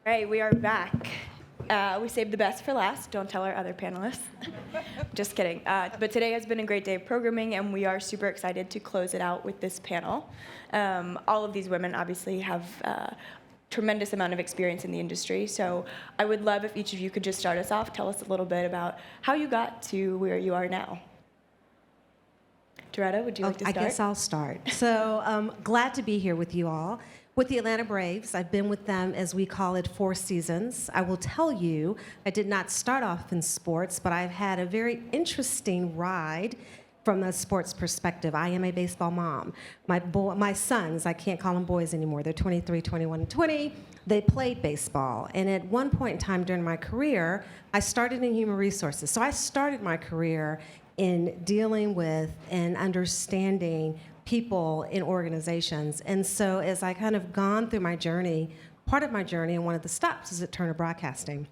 All right, we are back. We saved the best for last. Don't tell our other panelists. Just kidding. But today has been a great day of programming, and we are super excited to close it out with this panel. All of these women obviously have a tremendous amount of experience in the industry, so I would love if each of you could just start us off, tell us a little bit about how you got to where you are now. DeRetta, would you like to start? I guess I'll start. So glad to be here with you all. With the Atlanta Braves, I've been with them, as we call it, 4 seasons. I will tell you, I did not start off in sports, but I've had a very interesting ride from a sports perspective. I am a baseball mom. My sons, I can't call them boys anymore, they're 23, 21, and 20. They played baseball. And at one point in time during my career, I started in human resources. So I started my career in dealing with and understanding people in organizations. And so as I kind of gone through my journey, part of my journey and one of the stops is at Turner Broadcasting.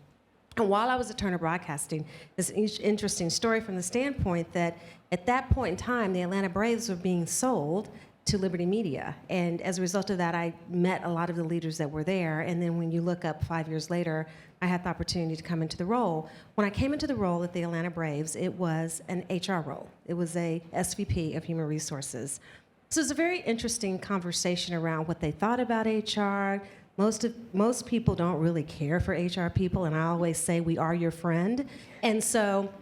And while I was at Turner Broadcasting, there's an interesting story from the standpoint that at that point in time, the Atlanta Braves were being sold to Liberty Media. And as a result of that, I met a lot of the leaders that were there. And then when you look up 5 years later, I had the opportunity to come into the role. When I came into the role at the Atlanta Braves, it was an HR role. It was a SVP of Human Resources. So it was a very interesting conversation around what they thought about HR. Most people don't really care for HR people, and I always say we are your friend. And so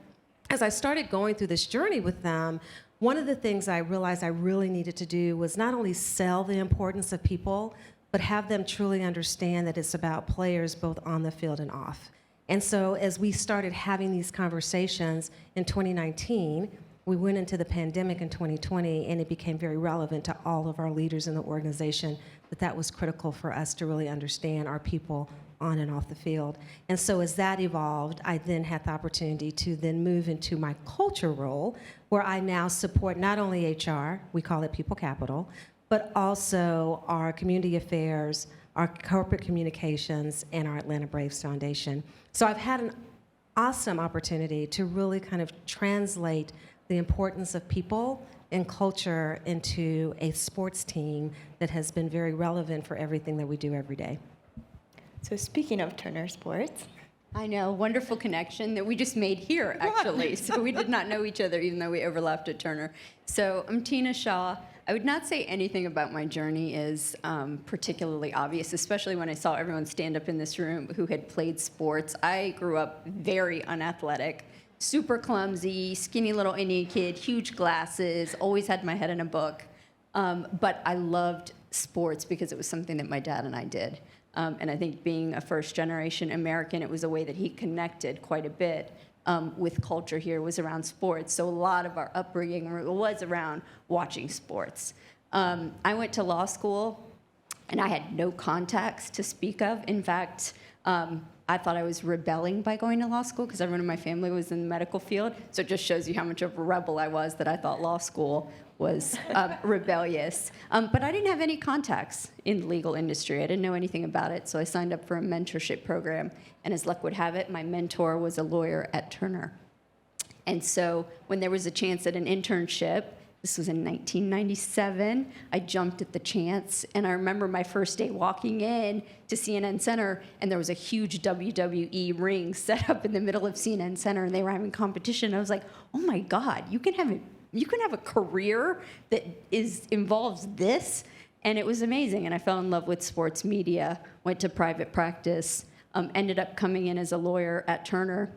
as I started going through this journey with them, one of the things I realized I really needed to do was not only sell the importance of people, but have them truly understand that it's about players both on the field and off. And so as we started having these conversations in 2019, we went into the pandemic in 2020, and it became very relevant to all of our leaders in the organization that was critical for us to really understand our people on and off the field. And so as that evolved, I then had the opportunity to then move into my culture role, where I now support not only HR, we call it People Capital, but also our community affairs, our corporate communications, and our Atlanta Braves Foundation. So I've had an awesome opportunity to really kind of translate the importance of people and culture into a sports team that has been very relevant for everything that we do every day. So speaking of Turner Sports. I know, wonderful connection that we just made here, actually. So we did not know each other, even though we overlapped at Turner. So I'm Tina Shah. I would not say anything about my journey is particularly obvious, especially when I saw everyone stand up in this room who had played sports. I grew up very unathletic, super clumsy, skinny little Indian kid, huge glasses, always had my head in a book. But I loved sports because it was something that my dad and I did. And I think being a first-generation American, it was a way that he connected quite a bit with culture here, was around sports. So a lot of our upbringing was around watching sports. I went to law school, and I had no contacts to speak of. In fact, I thought I was rebelling by going to law school because everyone in my family was in the medical field. So it just shows you how much of a rebel I was that I thought law school was rebellious. But I didn't have any contacts in the legal industry. I didn't know anything about it, so I signed up for a mentorship program. And as luck would have it, my mentor was a lawyer at Turner. And so when there was a chance at an internship, this was in 1997, I jumped at the chance. And I remember my first day walking in to CNN Center, and there was a huge WWE ring set up in the middle of CNN Center, and they were having competition. I was like, oh my God, you can have a career that involves this? And it was amazing. And I fell in love with sports media, went to private practice, ended up coming in as a lawyer at Turner,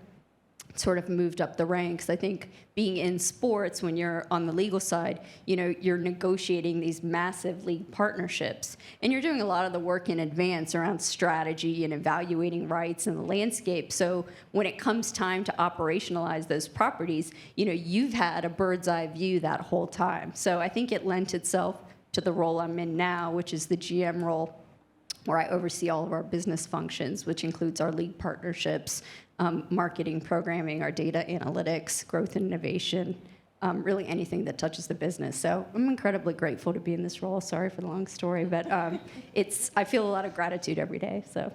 sort of moved up the ranks. I think being in sports, when you're on the legal side, you're negotiating these massive league partnerships, and you're doing a lot of the work in advance around strategy and evaluating rights and the landscape. So when it comes time to operationalize those properties, you've had a bird's eye view that whole time. So I think it lent itself to the role I'm in now, which is the GM role, where I oversee all of our business functions, which includes our league partnerships, marketing, programming, our data analytics, growth and innovation, really anything that touches the business. So I'm incredibly grateful to be in this role. Sorry for the long story, but I feel a lot of gratitude every day. So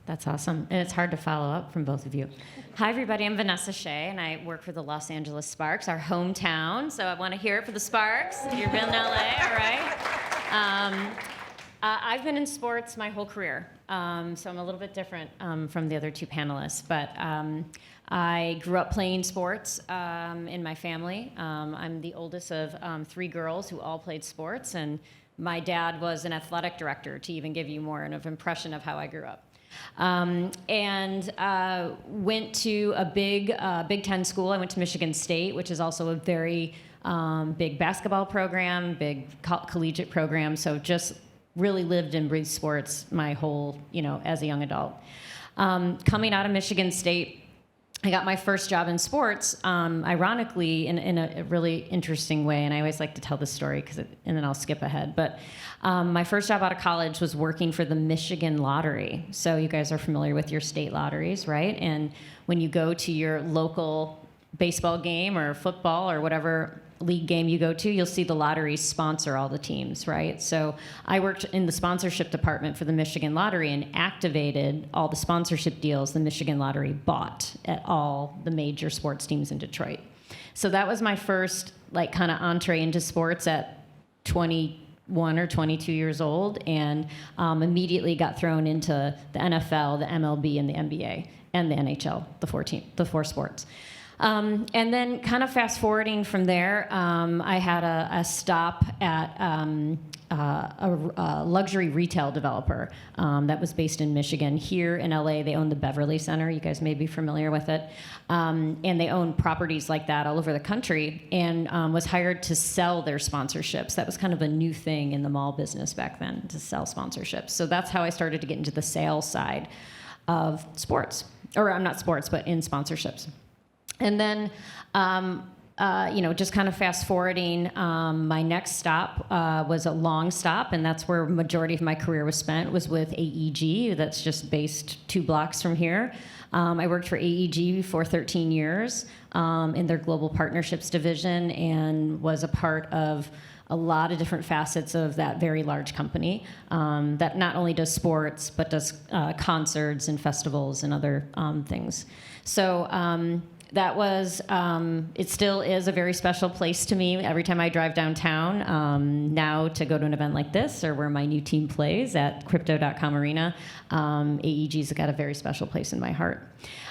That's awesome. And it's hard to follow up from both of you. Hi, everybody. I'm Vanessa Shea, and I work for the Los Angeles Sparks, our hometown. So I want to hear it for the Sparks. You've been in LA, all right? I've been in sports my whole career, so I'm a little bit different from the other two panelists. But I grew up playing sports in my family. I'm the oldest of 3 girls who all played sports, and my dad was an athletic director, to even give you more of an impression of how I grew up. And went to a big Big Ten school. I went to Michigan State, which is also a very big basketball program, big collegiate program. So just really lived and breathed sports my whole, as a young adult. Coming out of Michigan State, I got my first job in sports, ironically, in a really interesting way. And I always like to tell this story, and then I'll skip ahead. But my first job out of college was working for the Michigan Lottery. So you guys are familiar with your state lotteries, right? And when you go to your local baseball game or football or whatever league game you go to, you'll see the lottery sponsor all the teams, right? So I worked in the sponsorship department for the Michigan Lottery and activated all the sponsorship deals the Michigan Lottery bought at all the major sports teams in Detroit. So that was my first kind of entree into sports at 21 or 22 years old, and immediately got thrown into the NFL, the MLB, and the NBA, and the NHL, the 4 sports. And then kind of fast forwarding from there, I had a stop at a luxury retail developer that was based in Michigan. Here in LA, they own the Beverly Center. You guys may be familiar with it. And they own properties like that all over the country, and was hired to sell their sponsorships. That was kind of a new thing in the mall business back then, to sell sponsorships. So that's how I started to get into the sales side of sports. Or not sports, but in sponsorships. And then, just kind of fast forwarding, my next stop was a long stop, and that's where majority of my career was spent, was with AEG, that's just based 2 blocks from here. I worked for AEG for 13 years in their global partnerships division, and was a part of a lot of different facets of that very large company that not only does sports, but does concerts and festivals and other things. So that was, it still is a very special place to me every time I drive downtown. Now to go to an event like this, or where my new team plays at Crypto.com Arena, AEG's got a very special place in my heart.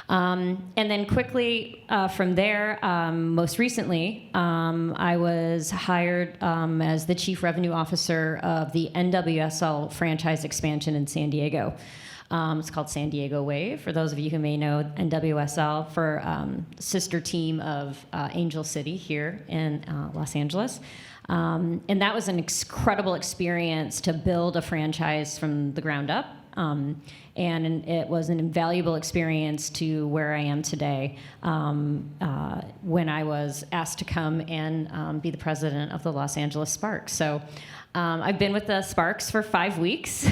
And then quickly from there, most recently, I was hired as the Chief Revenue Officer of the NWSL franchise expansion in San Diego. It's called San Diego Wave, for those of you who may know NWSL, for sister team of Angel City here in Los Angeles. And that was an incredible experience to build a franchise from the ground up. And it was an invaluable experience to where I am today, when I was asked to come and be the president of the Los Angeles Sparks. So I've been with the Sparks for 5 weeks.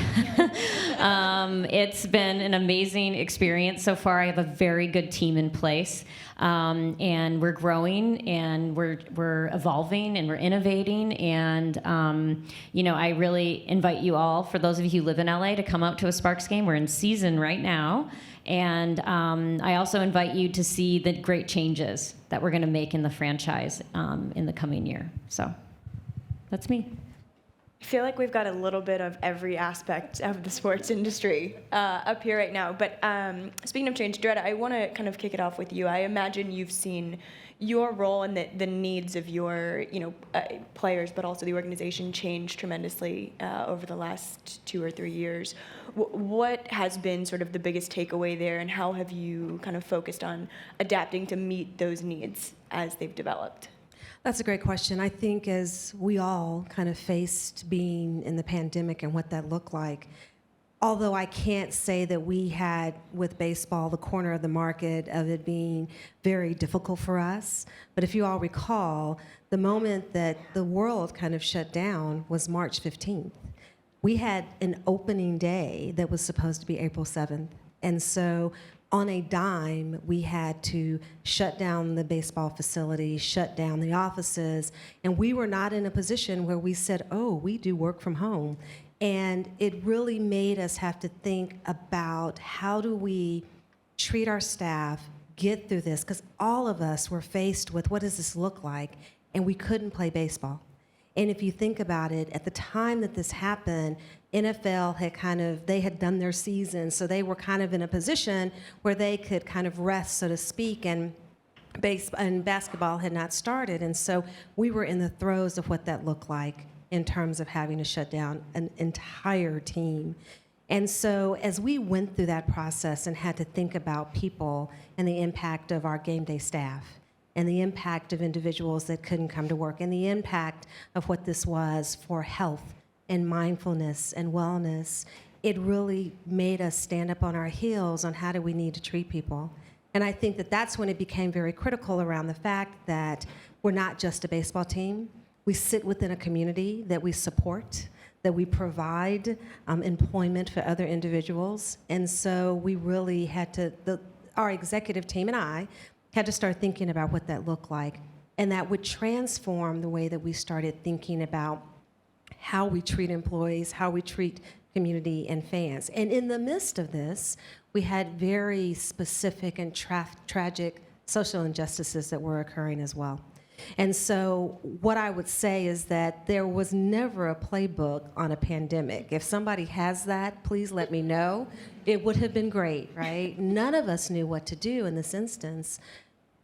It's been an amazing experience so far. I have a very good team in place, and we're growing, and we're evolving, and we're innovating. And I really invite you all, for those of you who live in LA, to come out to a Sparks game. We're in season right now. And I also invite you to see the great changes that we're going to make in the franchise in the coming year. So that's me. I feel like we've got a little bit of every aspect of the sports industry up here right now. But speaking of change, DeRetta, I want to kind of kick it off with you. I imagine you've seen your role and the needs of your players, but also the organization change tremendously over the last 2 or 3 years. What has been sort of the biggest takeaway there, and how have you kind of focused on adapting to meet those needs as they've developed? That's a great question. I think as we all kind of faced being in the pandemic and what that looked like, although I can't say that we had, with baseball, the corner of the market of it being very difficult for us, but if you all recall, the moment that the world kind of shut down was March 15th. We had an opening day that was supposed to be April 7th, and so on a dime, we had to shut down the baseball facility, shut down the offices, and we were not in a position where we said, oh, we do work from home. And it really made us have to think about, how do we treat our staff, get through this, because all of us were faced with, what does this look like? And we couldn't play baseball. And if you think about it, at the time that this happened, NFL they had done their season, so they were kind of in a position where they could kind of rest, so to speak, and basketball had not started. And so we were in the throes of what that looked like in terms of having to shut down an entire team. And so as we went through that process and had to think about people and the impact of our game day staff, and the impact of individuals that couldn't come to work, and the impact of what this was for health and mindfulness and wellness, it really made us stand up on our heels on how do we need to treat people. And I think that that's when it became very critical around the fact that we're not just a baseball team. We sit within a community that we support, that we provide employment for other individuals. And so we really had to, our executive team and I, had to start thinking about what that looked like. And that would transform the way that we started thinking about how we treat employees, how we treat community and fans. And in the midst of this, we had very specific and tragic social injustices that were occurring as well. And so what I would say is that there was never a playbook on a pandemic. If somebody has that, please let me know. It would have been great, right? None of us knew what to do in this instance.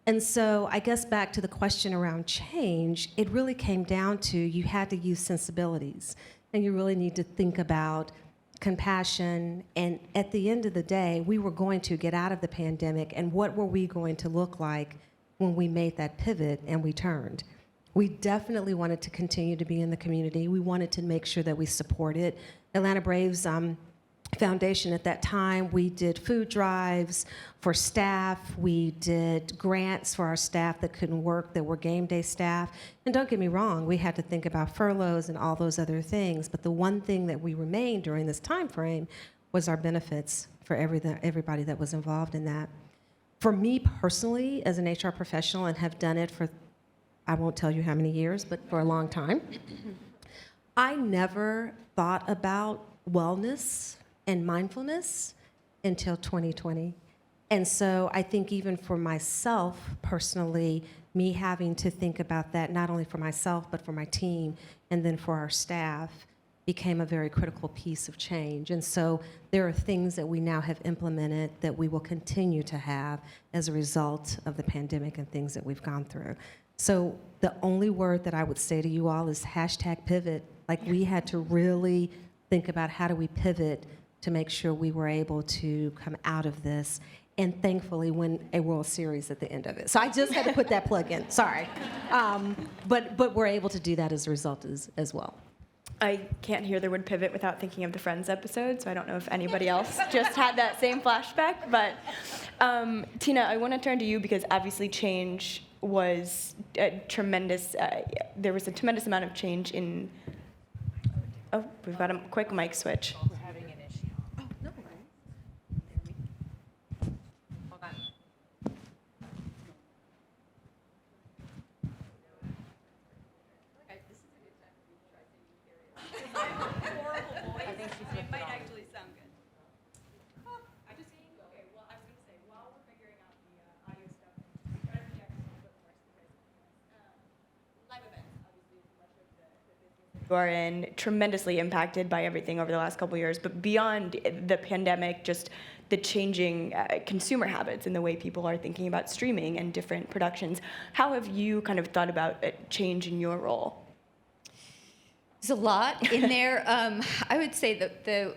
And so I guess back to the question around change, it really came down to you had to use sensibilities, and you really need to think about compassion. And at the end of the day, we were going to get out of the pandemic, and what were we going to look like when we made that pivot and we turned? We definitely wanted to continue to be in the community. We wanted to make sure that we supported Atlanta Braves Foundation. At that time, we did food drives for staff. We did grants for our staff that couldn't work, that were game day staff. And don't get me wrong, we had to think about furloughs and all those other things. But the one thing that we remained during this time frame was our benefits for everybody that was involved in that. For me personally, as an HR professional, and have done it for, I won't tell you how many years, but for a long time, I never thought about wellness and mindfulness until 2020. And so I think even for myself personally, me having to think about that, not only for myself, but for my team, and then for our staff, became a very critical piece of change. And so there are things that we now have implemented that we will continue to have as a result of the pandemic and things that we've gone through. So the only word that I would say to you all is #pivot. Like, we had to really think about how do we pivot to make sure we were able to come out of this and thankfully win a World Series at the end of it. So I just had to put that plug in, sorry. But we're able to do that as a result as well. I can't hear the word pivot without thinking of the Friends episode, so I don't know if anybody else just had that same flashback. But Tina, I want to turn to you because obviously change was a tremendous, there was a tremendous amount of change in, oh, we've got a quick mic switch. We're having an issue. Oh, no worries. Hold on. I think she flipped it on. Sound good. I just think, okay, well, I was going to say, while we're figuring out the audio stuff, we try to project a little bit more because live events, obviously, is much of the business you are in, tremendously impacted by everything over the last couple of years. But beyond the pandemic, just the changing consumer habits and the way people are thinking about streaming and different productions, how have you kind of thought about change in your role? There's a lot in there. I would say that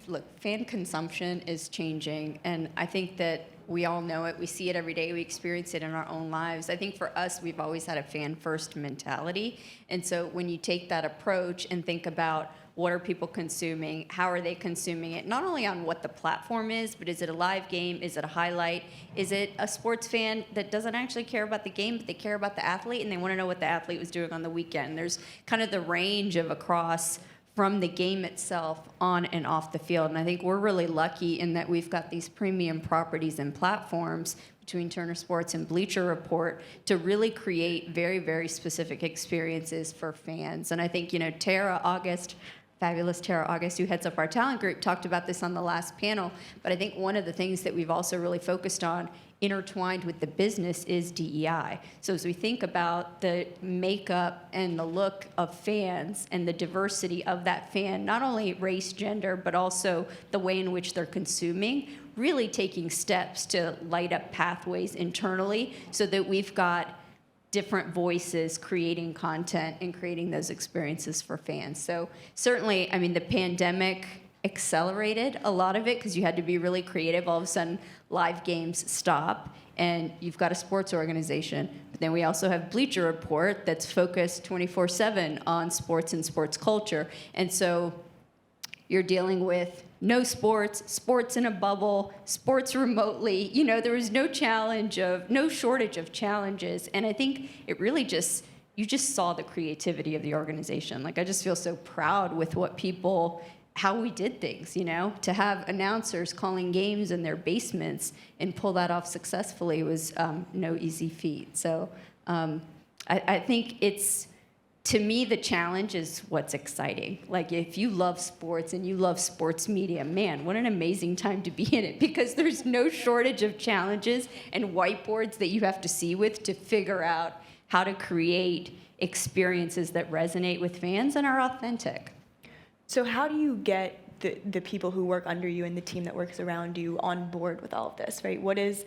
look, fan consumption is changing, and I think that we all know it. We see it every day. We experience it in our own lives. I think for us, we've always had a fan-first mentality, and so when you take that approach and think about what are people consuming, how are they consuming it, not only on what the platform is, but is it a live game, is it a highlight, is it a sports fan that doesn't actually care about the game, but they care about the athlete and they want to know what the athlete was doing on the weekend. There's kind of the range of across from the game itself on and off the field. And I think we're really lucky in that we've got these premium properties and platforms between Turner Sports and Bleacher Report to really create very, very specific experiences for fans. And I think, fabulous Tara August, who heads up our talent group, talked about this on the last panel. But I think one of the things that we've also really focused on intertwined with the business is DEI. So as we think about the makeup and the look of fans and the diversity of that fan, not only race, gender, but also the way in which they're consuming, really taking steps to light up pathways internally so that we've got different voices creating content and creating those experiences for fans. So certainly, I mean, the pandemic accelerated a lot of it because you had to be really creative. All of a sudden, live games stop, and you've got a sports organization. But then we also have Bleacher Report that's focused 24/7 on sports and sports culture. And so you're dealing with no sports, sports in a bubble, sports remotely. You know, there was no shortage of challenges. And I think it really you just saw the creativity of the organization. Like, I just feel so proud with how we did things, you know? To have announcers calling games in their basements and pull that off successfully was no easy feat. So I think to me, the challenge is what's exciting. Like, if you love sports and you love sports media, man, what an amazing time to be in it, because there's no shortage of challenges and whiteboards that you have to see with to figure out how to create experiences that resonate with fans and are authentic. So how do you get the people who work under you and the team that works around you on board with all of this, right? What is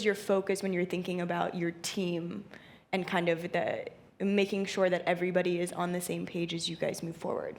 your focus when you're thinking about your team and kind of making sure that everybody is on the same page as you guys move forward?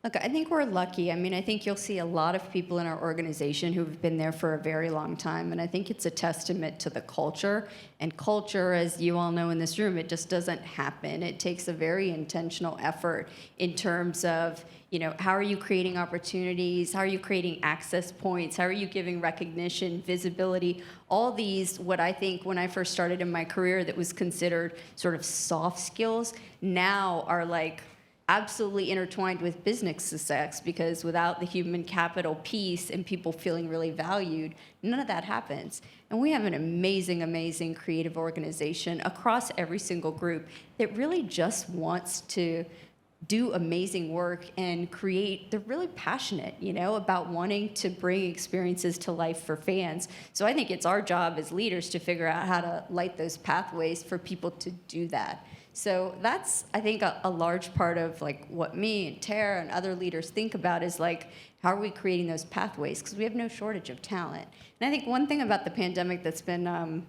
Look, I think we're lucky. I mean, I think you'll see a lot of people in our organization who've been there for a very long time, and I think it's a testament to the culture. And culture, as you all know in this room, it just doesn't happen. It takes a very intentional effort in terms of, you know, how are you creating opportunities? How are you creating access points? How are you giving recognition, visibility? All these, what I think when I first started in my career that was considered sort of soft skills, now are like absolutely intertwined with business success, because without the human capital piece and people feeling really valued, none of that happens. And we have an amazing, amazing creative organization across every single group that really just wants to do amazing work and create. They're really passionate, you know, about wanting to bring experiences to life for fans. So I think it's our job as leaders to figure out how to light those pathways for people to do that. So that's, I think, a large part of like what me and Tara and other leaders think about is like, how are we creating those pathways? Because we have no shortage of talent. And I think one thing about the pandemic that's been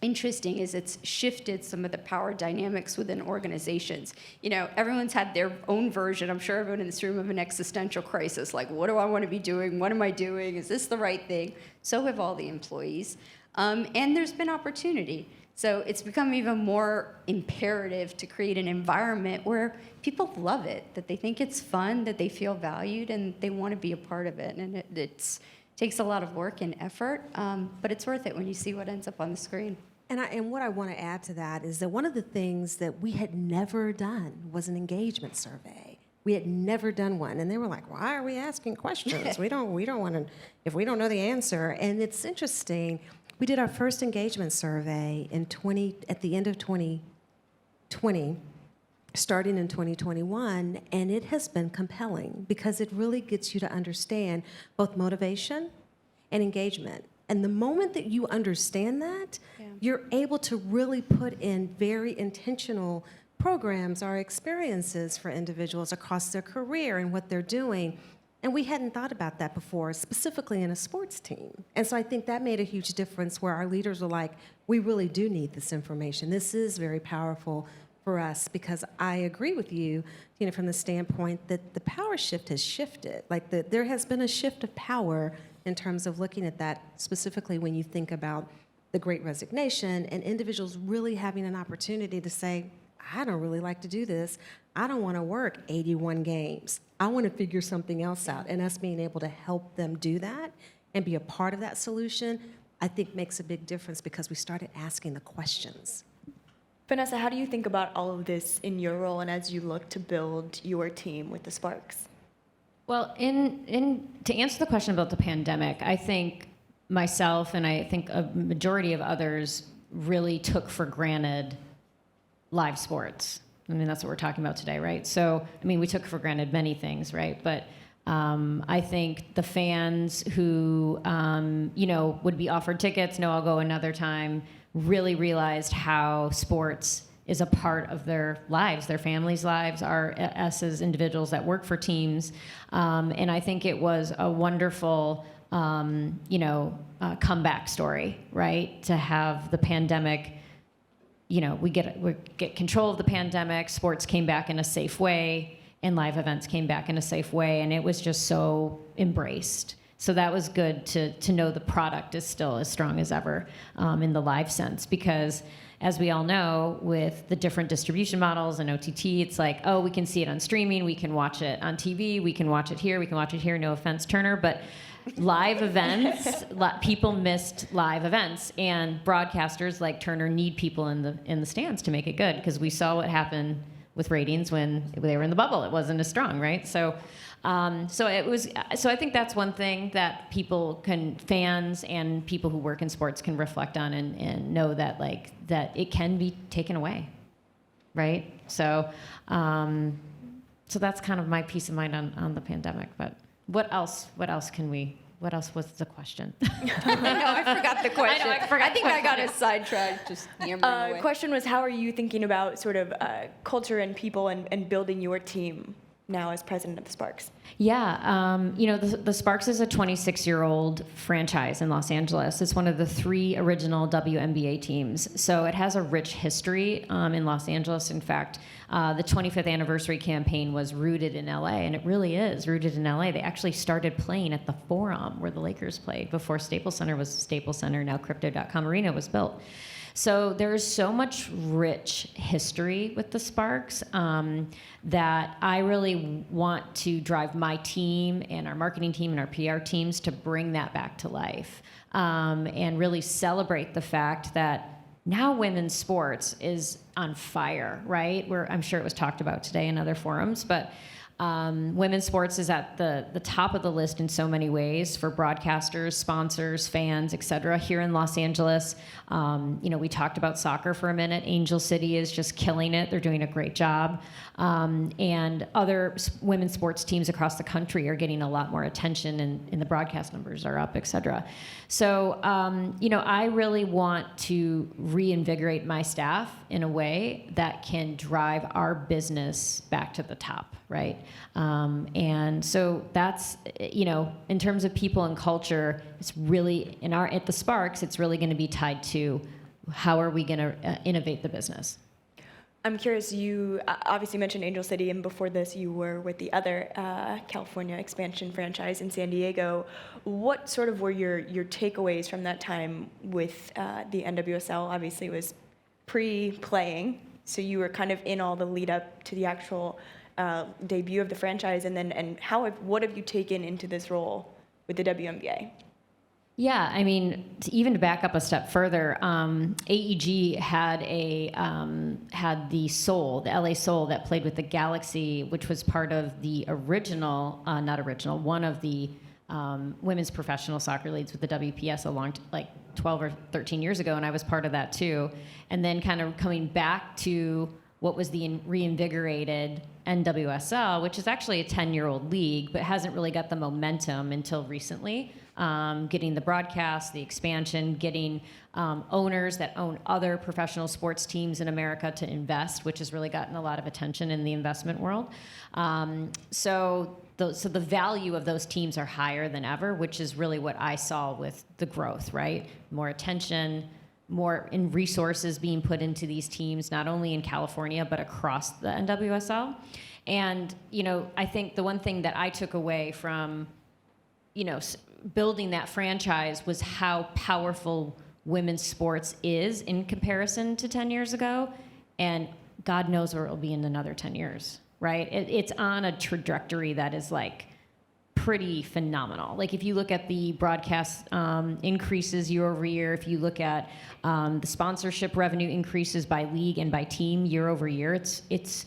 interesting is it's shifted some of the power dynamics within organizations. You know, everyone's had their own version, I'm sure everyone in this room, of an existential crisis. Like, what do I want to be doing? What am I doing? Is this the right thing? So have all the employees. And there's been opportunity. So it's become even more imperative to create an environment where people love it, that they think it's fun, that they feel valued, and they want to be a part of it. And it takes a lot of work and effort, but it's worth it when you see what ends up on the screen. And what I want to add to that is that one of the things that we had never done was an engagement survey. We had never done one, and they were like, "Why are we asking questions? we don't want to if we don't know the answer." And it's interesting. We did our first engagement survey at the end of 2020, starting in 2021, and it has been compelling because it really gets you to understand both motivation and engagement. And the moment that you understand that, you're able to really put in very intentional programs or experiences for individuals across their career and what they're doing. And we hadn't thought about that before, specifically in a sports team. And so I think that made a huge difference where our leaders were like, we really do need this information. This is very powerful for us, because I agree with you, from the standpoint that the power shift has shifted. Like there has been a shift of power in terms of looking at that, specifically when you think about the Great Resignation and individuals really having an opportunity to say, I don't really like to do this. I don't want to work 81 games. I want to figure something else out. And us being able to help them do that and be a part of that solution, I think makes a big difference because we started asking the questions. Vanessa, how do you think about all of this in your role and as you look to build your team with the Sparks? Well, to answer the question about the pandemic, I think myself and I think a majority of others really took for granted live sports. I mean, that's what we're talking about today, right? So, I mean, we took for granted many things, right? But I think the fans who, would be offered tickets, no, I'll go another time, really realized how sports is a part of their lives, their families' lives, us as individuals that work for teams. And I think it was a wonderful, comeback story, right? To have the pandemic, we get control of the pandemic, sports came back in a safe way, and live events came back in a safe way, and it was just so embraced. So that was good to know the product is still as strong as ever in the live sense, because as we all know, with the different distribution models and OTT, it's like, oh, we can see it on streaming, we can watch it on TV, we can watch it here, no offense, Turner, but live events, people missed live events, and broadcasters like Turner need people in the stands to make it good, because we saw what happened with ratings when they were in the bubble. It wasn't as strong, right? So I think that's one thing that fans and people who work in sports can reflect on and know that that it can be taken away, right? So that's kind of my peace of mind on the pandemic. But what else was the question? I know, I forgot the question. I think I got us sidetracked, just yammering away. Question was, how are you thinking about sort of culture and people and building your team now as president of the Sparks? Yeah, the Sparks is a 26-year-old franchise in Los Angeles. It's one of the 3 original WNBA teams. So it has a rich history in Los Angeles. In fact, the 25th anniversary campaign was rooted in LA, and it really is rooted in LA. They actually started playing at the Forum where the Lakers played before Staples Center was Staples Center. Now Crypto.com Arena was built. So there is so much rich history with the Sparks that I really want to drive my team and our marketing team and our PR teams to bring that back to life and really celebrate the fact that now women's sports is on fire, right? I'm sure it was talked about today in other forums, but women's sports is at the top of the list in so many ways for broadcasters, sponsors, fans, et cetera. Here in Los Angeles, we talked about soccer for a minute. Angel City is just killing it. They're doing a great job. And other women's sports teams across the country are getting a lot more attention, and the broadcast numbers are up, et cetera. So, I really want to reinvigorate my staff in a way that can drive our business back to the top, right? And so that's, in terms of people and culture, it's really, at the Sparks, it's really going to be tied to how are we going to innovate the business. I'm curious, you obviously mentioned Angel City, and before this you were with the other California expansion franchise in San Diego. What sort of were your takeaways from that time with the NWSL? Obviously it was pre-playing, so you were kind of in all the lead up to the actual debut of the franchise, and what have you taken into this role with the WNBA? Yeah, I mean, even to back up a step further, AEG had the Soul, the LA Soul, that played with the Galaxy, which was part of the one of the women's professional soccer leagues with the WPS 12 or 13 years ago, and I was part of that too. And then kind of coming back to what was the reinvigorated NWSL, which is actually a 10-year-old league, but hasn't really got the momentum until recently. Getting the broadcast, the expansion, getting owners that own other professional sports teams in America to invest, which has really gotten a lot of attention in the investment world. So the value of those teams are higher than ever, which is really what I saw with the growth, right? More attention, more in resources being put into these teams, not only in California, but across the NWSL. And, I think the one thing that I took away from, building that franchise was how powerful women's sports is in comparison to 10 years ago. And God knows where it will be in another 10 years, right? It's on a trajectory that is pretty phenomenal. If you look at the broadcast increases year over year, if you look at the sponsorship revenue increases by league and by team year over year, it's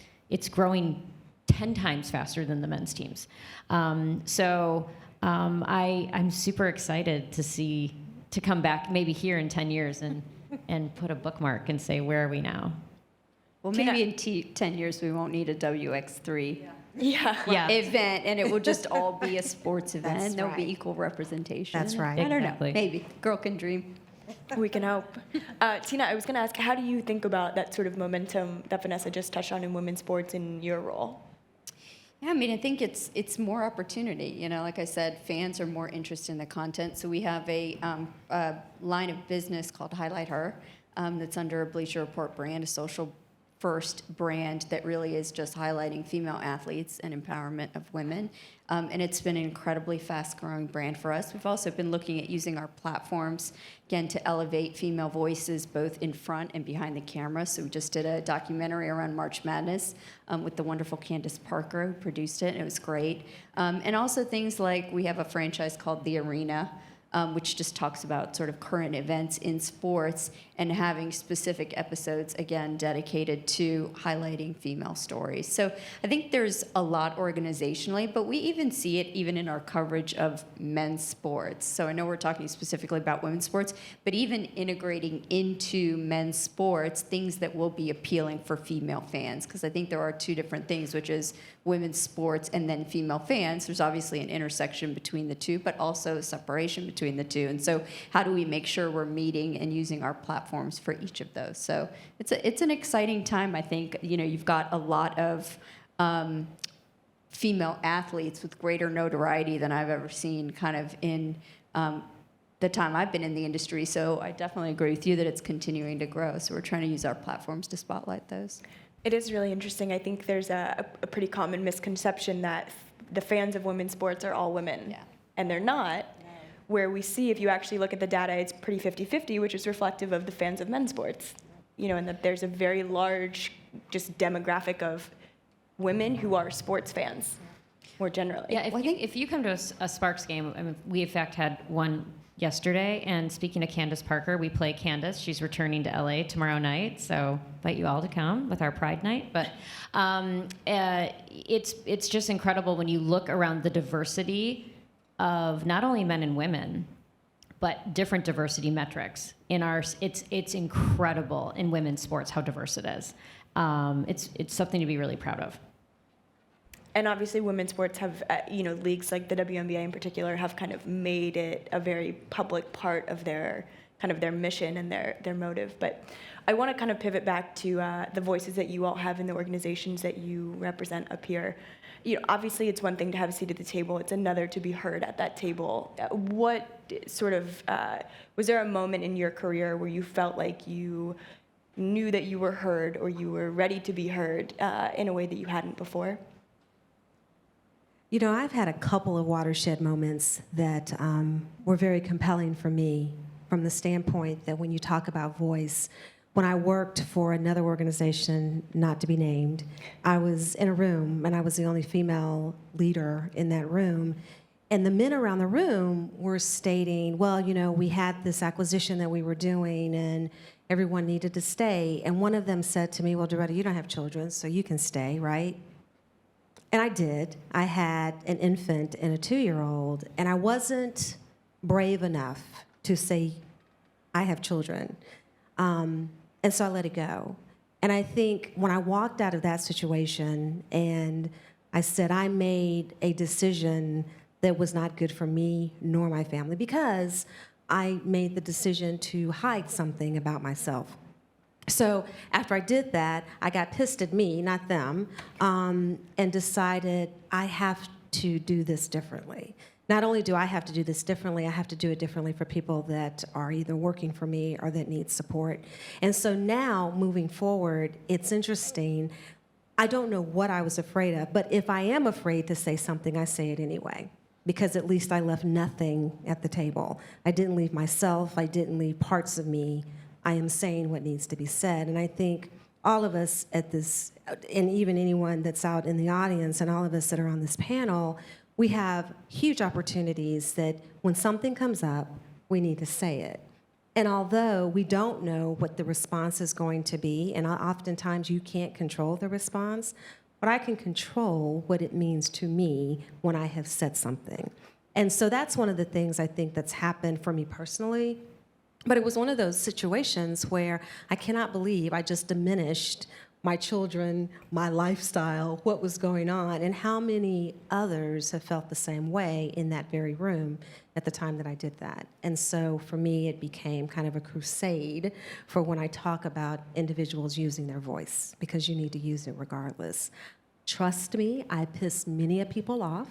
growing 10 times faster than the men's teams. I'm super excited to come back maybe here in 10 years and put a bookmark and say, where are we now? Well, maybe in 10 years we won't need a WX3 Yeah. event, and it will just all be a sports event. That's There'll be right. equal representation. That's right. I don't Exactly. know. Maybe. Girl can dream. We can hope. Tina, I was going to ask, how do you think about that sort of momentum that Vanessa just touched on in women's sports in your role? Yeah, I mean, I think it's more opportunity. You know, like I said, fans are more interested in the content. So we have a line of business called Highlight Her that's under a Bleacher Report brand, a social first brand that really is just highlighting female athletes and empowerment of women. And it's been an incredibly fast-growing brand for us. We've also been looking at using our platforms, again, to elevate female voices both in front and behind the camera. So we just did a documentary around March Madness with the wonderful Candace Parker, who produced it, and it was great. And also things like we have a franchise called The Arena, which just talks about sort of current events in sports and having specific episodes, again, dedicated to highlighting female stories. So I think there's a lot organizationally, but we even see it even in our coverage of men's sports. So I know we're talking specifically about women's sports, but even integrating into men's sports, things that will be appealing for female fans, because I think there are two different things, which is women's sports and then female fans. There's obviously an intersection between the two, but also a separation between the two. And so how do we make sure we're meeting and using our platforms for each of those? So it's an exciting time, I think. You know, you've got a lot of female athletes with greater notoriety than I've ever seen kind of in the time I've been in the industry. So I definitely agree with you that it's continuing to grow. So we're trying to use our platforms to spotlight those. It is really interesting. I think there's a pretty common misconception that the fans of women's sports are all women. Yeah. And they're not. Where we see, if you actually look at the data, it's pretty 50-50, which is reflective of the fans of men's sports. You know, and that there's a very large just demographic of women who are sports fans, more generally. Yeah, if you come to a Sparks game, I mean, we in fact had one yesterday, and speaking of Candace Parker, we play Candace. She's returning to LA tomorrow night, so invite you all to come with our Pride Night. But it's just incredible when you look around the diversity of not only men and women, but different diversity metrics. In our, it's incredible in women's sports how diverse it is. It's something to be really proud of. And obviously women's sports have, leagues like the WNBA in particular have kind of made it a very public part of their mission and their motive. But I want to kind of pivot back to the voices that you all have in the organizations that you represent up here. You know, obviously it's one thing to have a seat at the table, it's another to be heard at that table. What sort of, was there a moment in your career where you felt like you knew that you were heard or you were ready to be heard in a way that you hadn't before? You know, I've had a couple of watershed moments that were very compelling for me from the standpoint that when you talk about voice, when I worked for another organization, not to be named, I was in a room and I was the only female leader in that room. And the men around the room were stating, well, you know, we had this acquisition that we were doing and everyone needed to stay. And one of them said to me, well, DeRetta, you don't have children, so you can stay, right? And I did. I had an infant and a 2-year-old, and I wasn't brave enough to say, I have children. And so I let it go. And I think when I walked out of that situation and I said I made a decision that was not good for me nor my family because I made the decision to hide something about myself. So after I did that, I got pissed at me, not them, and decided I have to do this differently. Not only do I have to do this differently, I have to do it differently for people that are either working for me or that need support. And so now, moving forward, it's interesting. I don't know what I was afraid of, but if I am afraid to say something, I say it anyway, because at least I left nothing at the table. I didn't leave myself. I didn't leave parts of me. I am saying what needs to be said. And I think all of us at this, and even anyone that's out in the audience and all of us that are on this panel, we have huge opportunities that when something comes up, we need to say it. And although we don't know what the response is going to be, and oftentimes you can't control the response, but I can control what it means to me when I have said something. And so that's one of the things I think that's happened for me personally. But it was one of those situations where I cannot believe I just diminished my children, my lifestyle, what was going on, and how many others have felt the same way in that very room at the time that I did that. And so for me, it became kind of a crusade for when I talk about individuals using their voice, because you need to use it regardless. Trust me, I pissed many people off.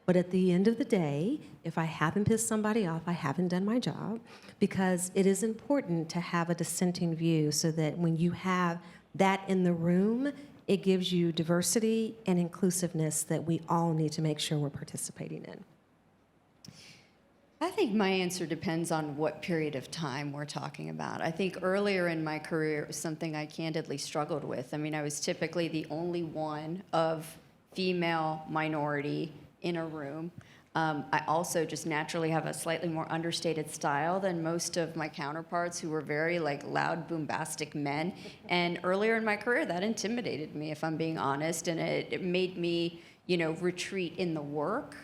But at the end of the day, if I haven't pissed somebody off, I haven't done my job, because it is important to have a dissenting view so that when you have that in the room, it gives you diversity and inclusiveness that we all need to make sure we're participating in. I think my answer depends on what period of time we're talking about. I think earlier in my career, it was something I candidly struggled with. I mean, I was typically the only one of female minority in a room. I also just naturally have a slightly more understated style than most of my counterparts who were very loud, bombastic men. And earlier in my career, that intimidated me, if I'm being honest, and it made me, retreat in the work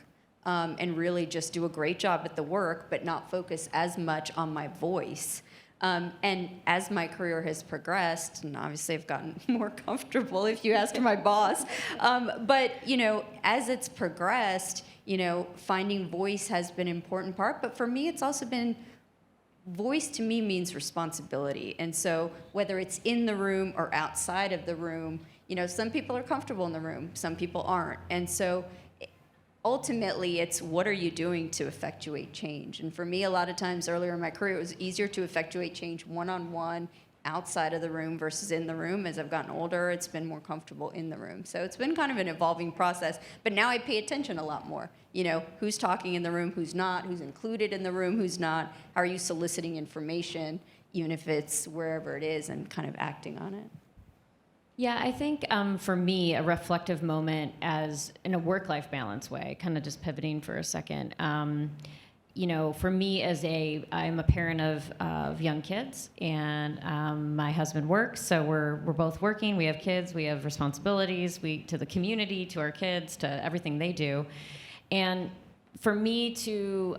and really just do a great job at the work, but not focus as much on my voice. And as my career has progressed, and obviously I've gotten more comfortable if you ask my boss, but as it's progressed, finding voice has been an important part. But for me, it's also been, voice to me means responsibility. And so whether it's in the room or outside of the room, some people are comfortable in the room, some people aren't. And so ultimately, it's what are you doing to effectuate change? And for me, a lot of times earlier in my career, it was easier to effectuate change one-on-one outside of the room versus in the room. As I've gotten older, it's been more comfortable in the room. So it's been kind of an evolving process. But now I pay attention a lot more. Who's talking in the room, who's not, who's included in the room, who's not, how are you soliciting information, even if it's wherever it is, and kind of acting on it. Yeah, I think for me, a reflective moment as in a work-life balance way, kind of just pivoting for a second. For me I'm a parent of young kids, and my husband works, so we're both working. We have kids, we have responsibilities, to the community, to our kids, to everything they do. And for me to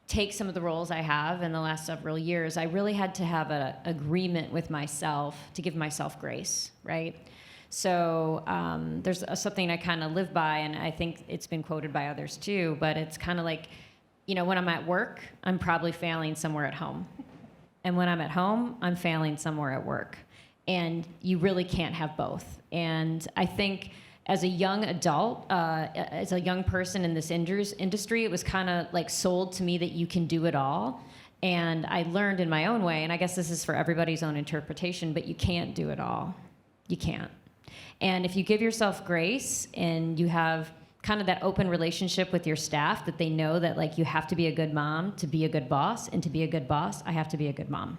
take some of the roles I have in the last several years, I really had to have an agreement with myself to give myself grace, right? So there's something I kind of live by, and I think it's been quoted by others too, but it's kind of like, when I'm at work, I'm probably failing somewhere at home. And when I'm at home, I'm failing somewhere at work. And you really can't have both. And I think as a young adult, as a young person in this industry, it was kind of sold to me that you can do it all. And I learned in my own way, and I guess this is for everybody's own interpretation, but you can't do it all. You can't. And if you give yourself grace and you have kind of that open relationship with your staff, that they know that you have to be a good mom to be a good boss, and to be a good boss, I have to be a good mom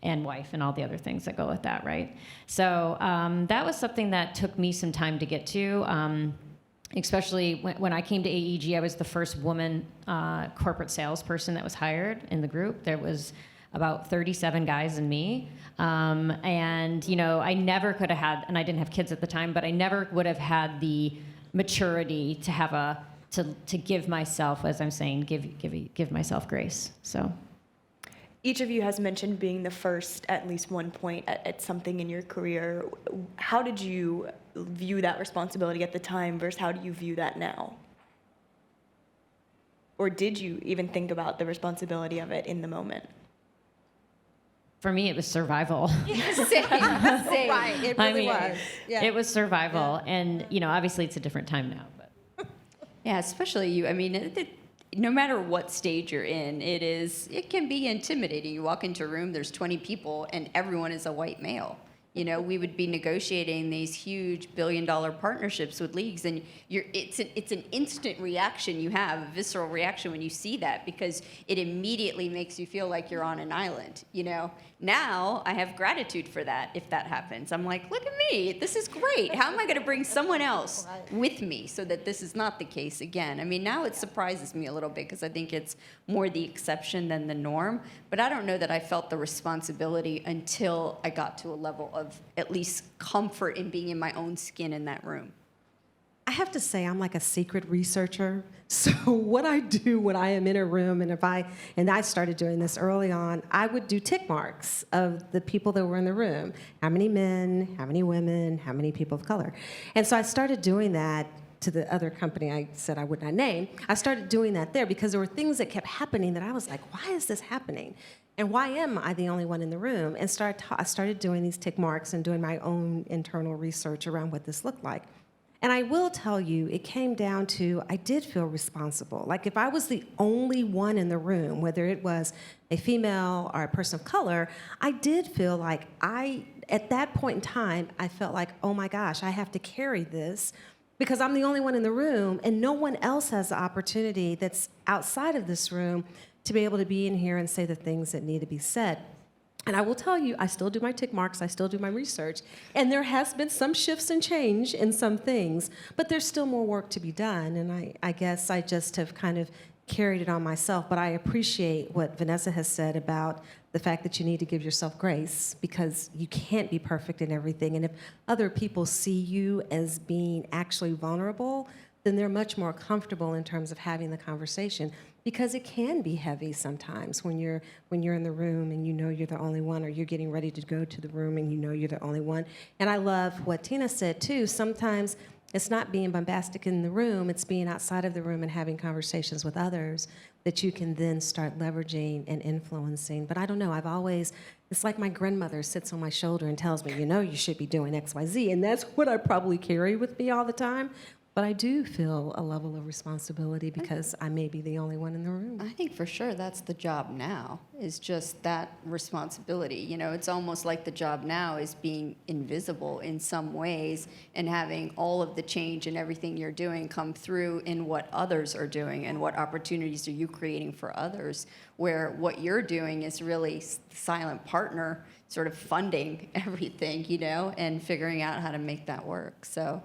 and wife and all the other things that go with that, right? So that was something that took me some time to get to, especially when I came to AEG. I was the first woman corporate salesperson that was hired in the group. There was about 37 guys and me. And, I never could have had, and I didn't have kids at the time, but I never would have had the maturity to have to give myself, as I'm saying, give myself grace, so. Each of you has mentioned being the first at least one point at something in your career. How did you view that responsibility at the time versus how do you view that now? Or did you even think about the responsibility of it in the moment? For me, it was survival. Same. Right, it really was. Yeah. It was survival. Yeah. And, obviously it's a different time now. But. Yeah, especially you. I mean, no matter what stage you're in, it can be intimidating. You walk into a room, there's 20 people, and everyone is a white male. We would be negotiating these huge billion-dollar partnerships with leagues, and it's an instant reaction you have, a visceral reaction when you see that, because it immediately makes you feel like you're on an island. Now I have gratitude for that if that happens. I'm like, look at me, this is great. How am I going to bring someone else with me so that this is not the case again? I mean, now it surprises me a little bit because I think it's more the exception than the norm, but I don't know that I felt the responsibility until I got to a level of at least comfort in being in my own skin in that room. I have to say I'm like a secret researcher. So what I do when I am in a room, and I started doing this early on, I would do tick marks of the people that were in the room. How many men, how many women, how many people of color. And so I started doing that to the other company I said I would not name. I started doing that there because there were things that kept happening that I was like, why is this happening? And why am I the only one in the room? And I started doing these tick marks and doing my own internal research around what this looked like. And I will tell you, it came down to, I did feel responsible. Like if I was the only one in the room, whether it was a female or a person of color, I did feel like at that point in time, I felt like, oh my gosh, I have to carry this because I'm the only one in the room and no one else has the opportunity that's outside of this room to be able to be in here and say the things that need to be said. And I will tell you, I still do my tick marks, I still do my research, and there has been some shifts and change in some things, but there's still more work to be done, and I guess I just have kind of carried it on myself, but I appreciate what Vanessa has said about the fact that you need to give yourself grace because you can't be perfect in everything, and if other people see you as being actually vulnerable, then they're much more comfortable in terms of having the conversation. Because it can be heavy sometimes when you're in the room and you know you're the only one, or you're getting ready to go to the room and you know you're the only one. And I love what Tina said too. Sometimes it's not being bombastic in the room, it's being outside of the room and having conversations with others that you can then start leveraging and influencing. But I don't know, it's like my grandmother sits on my shoulder and tells me, you know, you should be doing X, Y, Z. And that's what I probably carry with me all the time. But I do feel a level of responsibility because I may be the only one in the room. I think for sure that's the job now, is just that responsibility. You know, it's almost like the job now is being invisible in some ways and having all of the change and everything you're doing come through in what others are doing and what opportunities are you creating for others, where what you're doing is really silent partner sort of funding everything, you know, and figuring out how to make that work. So.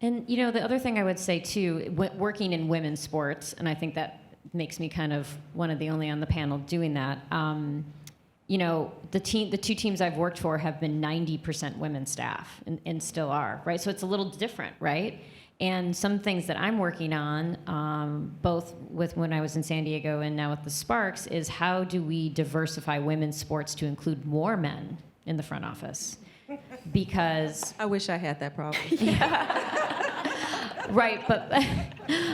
And, you know, the other thing I would say, too, working in women's sports, and I think that makes me kind of one of the only on the panel doing that, you know, the two teams I've worked for have been 90% women staff and still are, right? So it's a little different, right? And some things that I'm working on, both with when I was in San Diego and now with the Sparks, is how do we diversify women's sports to include more men in the front office? Because I wish I had that problem. right, but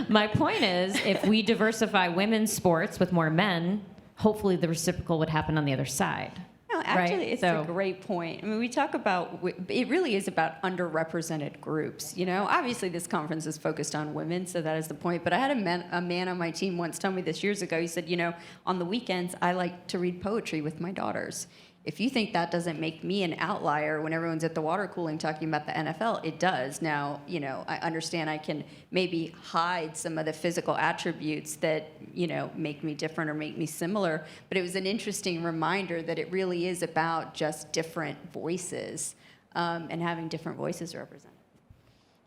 my point is, if we diversify women's sports with more men, hopefully the reciprocal would happen on the other side. No, actually, right? it's a great point. I mean, we talk about, it really is about underrepresented groups. You know, obviously this conference is focused on women, so that is the point. But I had a man on my team once tell me this years ago. He said, you know, on the weekends, I like to read poetry with my daughters. If you think that doesn't make me an outlier when everyone's at the water cooling talking about the NFL, it does. Now, you know, I understand I can maybe hide some of the physical attributes that, you know, make me different or make me similar, but it was an interesting reminder that it really is about just different voices and having different voices represented.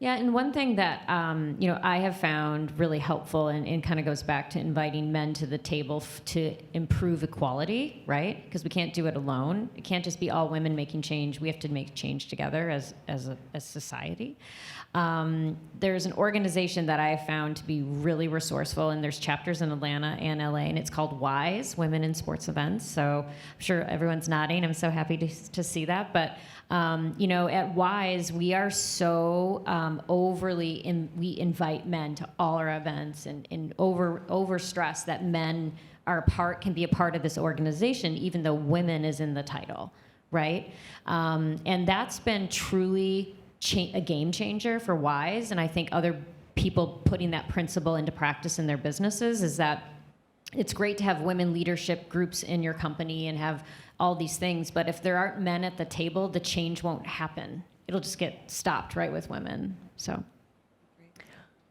Yeah, and one thing that you know, I have found really helpful, and kind of goes back to inviting men to the table to improve equality, right? Because we can't do it alone. It can't just be all women making change. We have to make change together as a society. There's an organization that I have found to be really resourceful, and there's chapters in Atlanta and LA, and it's called WISE, Women in Sports Events. So I'm sure everyone's nodding. I'm so happy to see that. But you know, at WISE, we are so we invite men to all our events and over stress that men can be a part of this organization, even though women is in the title, right? And that's been truly a game changer for WISE, and I think other people putting that principle into practice in their businesses is that it's great to have women leadership groups in your company and have all these things, but if there aren't men at the table, the change won't happen. It'll just get stopped right with women. So.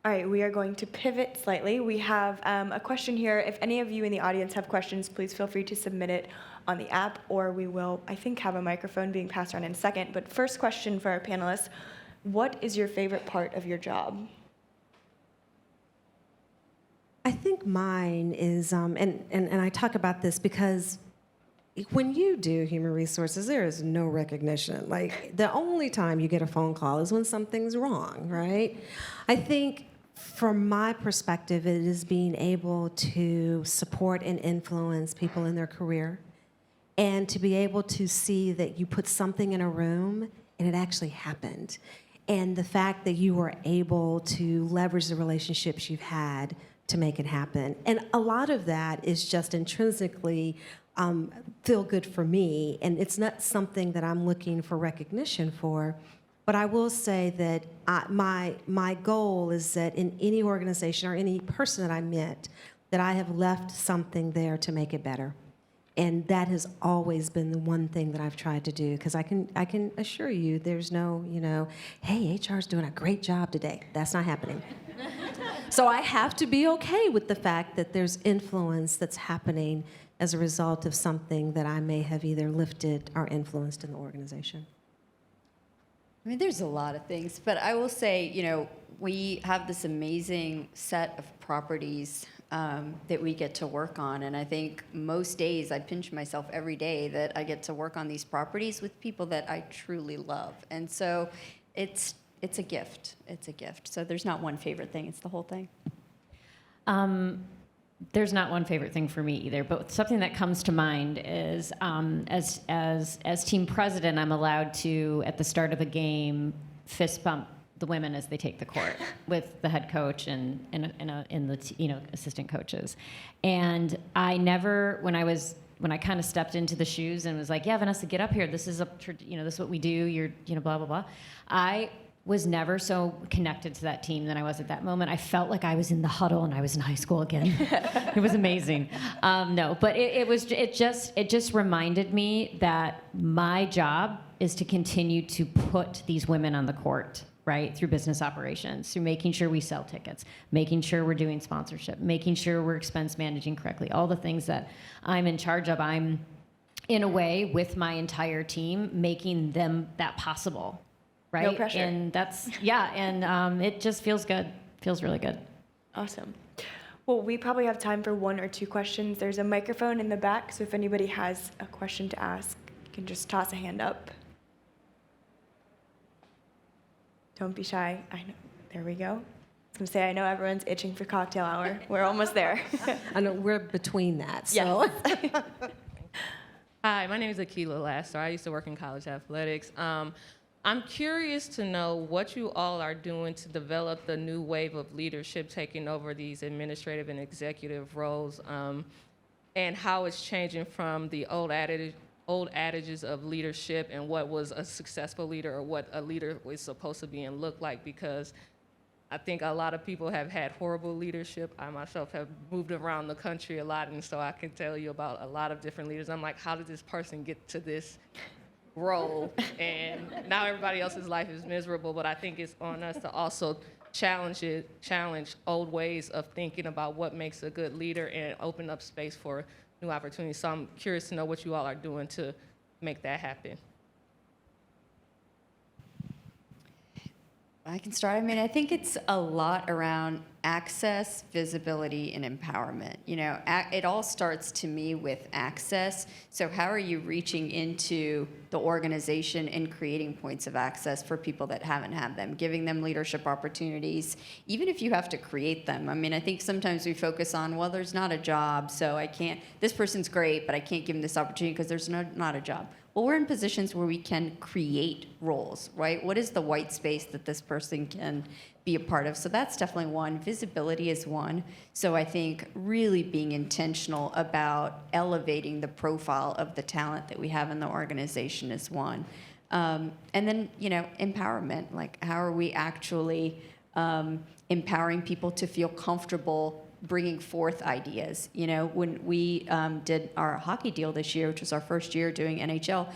All right, we are going to pivot slightly. We have a question here. If any of you in the audience have questions, please feel free to submit it on the app, or we will, I think, have a microphone being passed around in a second. But first question for our panelists, what is your favorite part of your job? I think mine is, and I talk about this because when you do human resources, there is no recognition. Like, the only time you get a phone call is when something's wrong, right? I think from my perspective, it is being able to support and influence people in their career, and to be able to see that you put something in a room and it actually happened. And the fact that you were able to leverage the relationships you've had to make it happen. And a lot of that is just intrinsically feel good for me, and it's not something that I'm looking for recognition for. But I will say that my goal is that in any organization or any person that I met, that I have left something there to make it better. And that has always been the one thing that I've tried to do, because I can assure you there's no, hey, HR's doing a great job today. That's not happening. So I have to be okay with the fact that there's influence that's happening as a result of something that I may have either lifted or influenced in the organization. I mean, there's a lot of things, but I will say, we have this amazing set of properties that we get to work on, and I think most days I pinch myself every day that I get to work on these properties with people that I truly love, and so it's a gift. It's a gift. So there's not one favorite thing; it's the whole thing. There's not one favorite thing for me either, but something that comes to mind is as team president, I'm allowed to, at the start of a game, fist bump the women as they take the court with the head coach and the assistant coaches. And I never, when I kind of stepped into the shoes and was like, yeah, Vanessa, get up here. This is this is what we do. You're, blah, blah, blah. I was never so connected to that team than I was at that moment. I felt like I was in the huddle and I was in high school again. It was amazing. But it just reminded me that my job is to continue to put these women on the court, right, through business operations, through making sure we sell tickets, making sure we're doing sponsorship, making sure we're expense managing correctly, all the things that I'm in charge of. I'm, in a way, with my entire team, making them that possible. Right? No pressure. And that's, and it just feels good. Feels really good. Awesome. Well, we probably have time for one or two questions. There's a microphone in the back, so if anybody has a question to ask, you can just toss a hand up. Don't be shy. I know. There we go. I was going to say, I know everyone's itching for cocktail hour. We're almost there. I know we're between that, so. Yes. Hi, my name is Akila Lasser. I used to work in college athletics. I'm curious to know what you all are doing to develop the new wave of leadership taking over these administrative and executive roles, and how it's changing from the old adages of leadership and what was a successful leader or what a leader was supposed to be and look like, because I think a lot of people have had horrible leadership. I myself have moved around the country a lot, and so I can tell you about a lot of different leaders. I'm like, how did this person get to this role? And now everybody else's life is miserable, but I think it's on us to also challenge old ways of thinking about what makes a good leader and open up space for new opportunities. So I'm curious to know what you all are doing to make that happen. I can start. I mean, I think it's a lot around access, visibility, and empowerment. It all starts to me with access. So how are you reaching into the organization and creating points of access for people that haven't had them, giving them leadership opportunities, even if you have to create them? I mean, I think sometimes we focus on, well, there's not a job, so I can't, this person's great, but I can't give them this opportunity because there's not a job. Well, we're in positions where we can create roles, right? What is the white space that this person can be a part of? So that's definitely one. Visibility is one. So I think really being intentional about elevating the profile of the talent that we have in the organization is one. And then, empowerment. Like, how are we actually empowering people to feel comfortable bringing forth ideas? When we did our hockey deal this year, which was our first year doing NHL,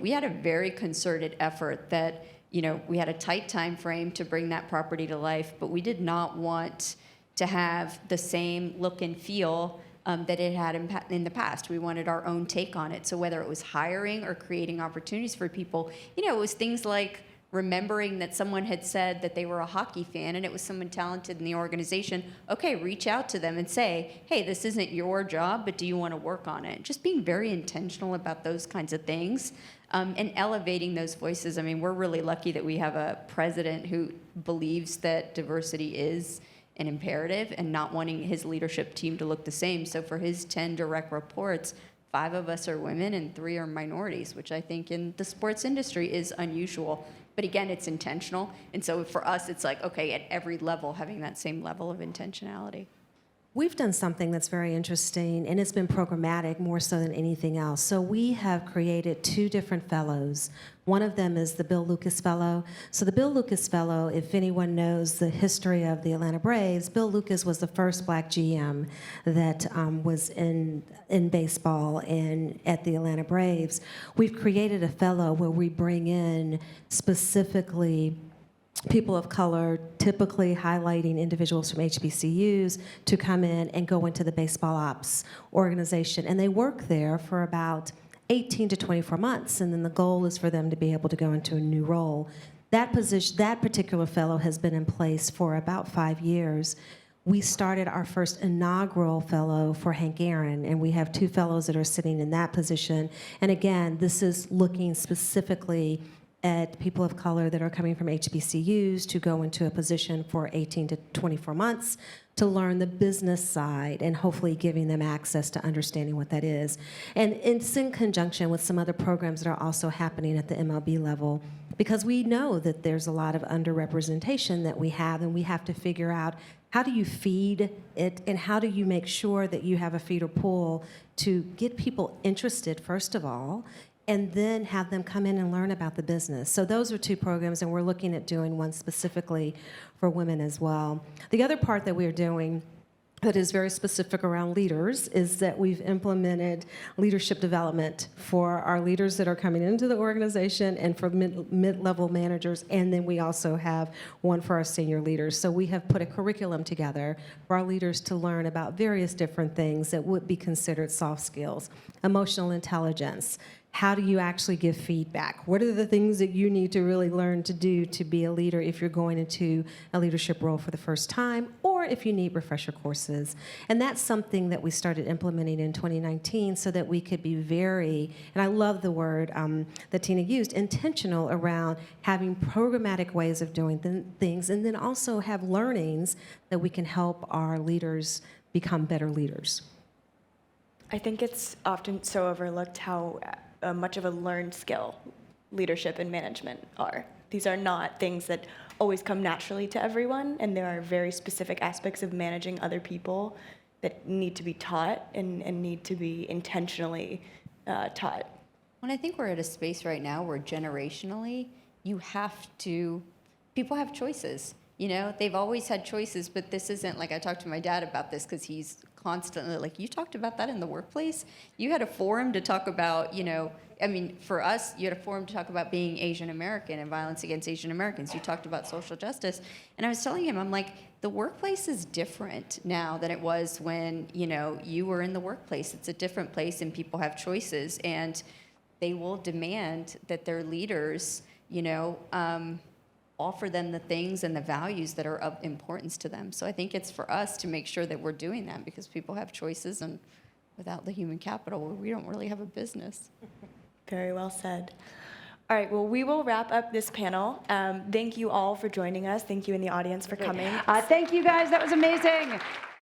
we had a very concerted effort that, we had a tight time frame to bring that property to life, but we did not want to have the same look and feel that it had in the past. We wanted our own take on it. So whether it was hiring or creating opportunities for people, it was things like remembering that someone had said that they were a hockey fan and it was someone talented in the organization. Okay, reach out to them and say, hey, this isn't your job, but do you want to work on it? Just being very intentional about those kinds of things. And elevating those voices. I mean, we're really lucky that we have a president who believes that diversity is an imperative and not wanting his leadership team to look the same. So for his 10 direct reports, 5 of us are women and 3 are minorities, which I think in the sports industry is unusual. But again, it's intentional. And so for us, it's like, okay, at every level, having that same level of intentionality. We've done something that's very interesting, and it's been programmatic more so than anything else. So we have created 2 different fellows. One of them is the Bill Lucas Fellow. So the Bill Lucas Fellow, if anyone knows the history of the Atlanta Braves, Bill Lucas was the first black GM that was in baseball and at the Atlanta Braves. We've created a fellow where we bring in specifically people of color, typically highlighting individuals from HBCUs, to come in and go into the baseball ops organization. And they work there for about 18 to 24 months, and then the goal is for them to be able to go into a new role. That particular fellow has been in place for about 5 years. We started our first inaugural fellow for Hank Aaron, and we have 2 fellows that are sitting in that position. And again, this is looking specifically at people of color that are coming from HBCUs to go into a position for 18 to 24 months to learn the business side and hopefully giving them access to understanding what that is. And it's in conjunction with some other programs that are also happening at the MLB level, because we know that there's a lot of underrepresentation that we have, and we have to figure out how do you feed it and how do you make sure that you have a feeder pool to get people interested, first of all, and then have them come in and learn about the business. So those are 2 programs, and we're looking at doing one specifically for women as well. The other part that we're doing that is very specific around leaders is that we've implemented leadership development for our leaders that are coming into the organization and for mid-level managers, and then we also have one for our senior leaders. So we have put a curriculum together for our leaders to learn about various different things that would be considered soft skills, emotional intelligence. How do you actually give feedback? What are the things that you need to really learn to do to be a leader if you're going into a leadership role for the first time, or if you need refresher courses? And that's something that we started implementing in 2019 so that we could be very, and I love the word that Tina used, intentional around having programmatic ways of doing things, and then also have learnings that we can help our leaders become better leaders. I think it's often so overlooked how much of a learned skill leadership and management are. These are not things that always come naturally to everyone, and there are very specific aspects of managing other people that need to be taught and need to be intentionally taught. Well, I think we're at a space right now where generationally, people have choices. You know, they've always had choices, but this isn't like, I talked to my dad about this because he's constantly like, you talked about that in the workplace? You had a forum to talk about, for us, you had a forum to talk about being Asian American and violence against Asian Americans. You talked about social justice. And I was telling him, I'm like, the workplace is different now than it was when, you were in the workplace. It's a different place and people have choices, and they will demand that their leaders, offer them the things and the values that are of importance to them. So I think it's for us to make sure that we're doing that, because people have choices, and without the human capital, we don't really have a business. Very well said. All right, well, we will wrap up this panel. Thank you all for joining us. Thank you in the audience for coming. Thank you, guys. That was amazing.